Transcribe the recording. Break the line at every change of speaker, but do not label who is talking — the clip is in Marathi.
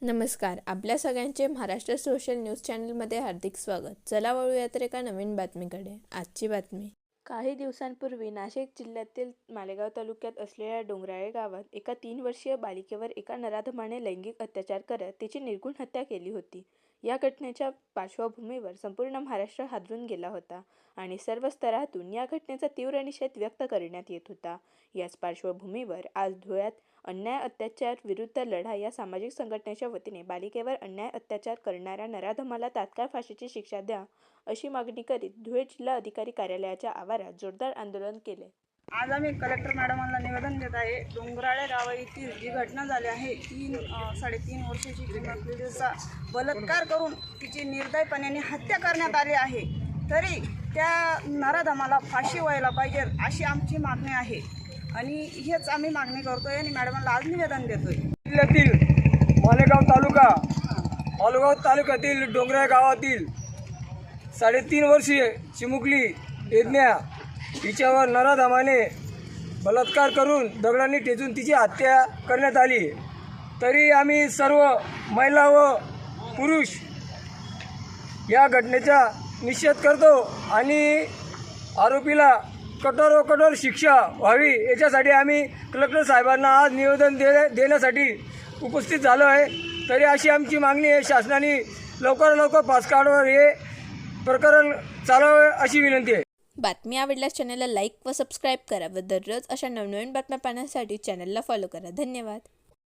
नमस्कार. आपल्या सगळ्यांचे महाराष्ट्र सोशल न्यूज चॅनलमध्ये हार्दिक स्वागत. चला वळूया तर एका नवीन बातमीकडे. आजची बातमी. काही दिवसांपूर्वी नाशिक जिल्ह्यातील मालेगाव तालुक्यात असलेल्या डोंगराळे गावात एका 3 वर्षीय बालिकेवर एका नराधमाने लैंगिक अत्याचार करत तिची निर्घृण हत्या केली होती. या घटनेच्या पार्श्वभूमीवर संपूर्ण महाराष्ट्र हादरून गेला होता आणि सर्व स्तरातून या घटनेचा तीव्र निषेध व्यक्त करण्यात येत होता. याच पार्श्वभूमीवर आज धुळ्यात अन्याय अत्याचार विरुद्ध लढा या सामाजिक संघटनेच्या वतीने बालिकेवर अन्याय अत्याचार करणाऱ्या नराधमाला तात्काळ फाशीची शिक्षा द्या अशी मागणी करीत धुळे जिल्हा अधिकारी कार्यालयाच्या आवारात जोरदार आंदोलन केले.
आज आम्ही कलेक्टर मॅडमांना निवेदन देत आहे. डोंगराळे गाव येथील जी घटना झाली आहे, 3.5 वर्षाची मुलीचा बलात्कार करून तिची निर्दयपणाने हत्या करण्यात आली आहे. तरी त्या नराधमाला फाशी व्हायला पाहिजे अशी आमची मागणी आहे आणि हेच आम्ही मागणी करतोय आणि मॅडमांना आज निवेदन देतोय.
जिल्ह्यातील मालेगाव तालुक्यातील डोंगराळे गावातील 3.5 वर्षीय चिमुकली यज्ञा हिच्यावर नराधमाने बलात्कार करून दगडांनी ठेचून तिची हत्या करण्यात आली. तरी आम्ही सर्व महिला व पुरुष या घटनेचा निषेध करतो आणि आरोपीला कठोर व कठोर शिक्षा व्हावी याच्यासाठी आम्ही कलेक्टर साहेबांना आज निवेदन देण्यासाठी उपस्थित झालो आहे. तरी अशी आमची मागणी आहे, शासनाने लवकर फासकाढावर हे प्रकरण चालवावे अशी विनंती आहे.
बातमी आवडल्यास चॅनलला लाईक व सबस्क्राईब करा व दररोज अशा नवनवीन बातम्या पाहण्यासाठी चॅनलला फॉलो करा. धन्यवाद.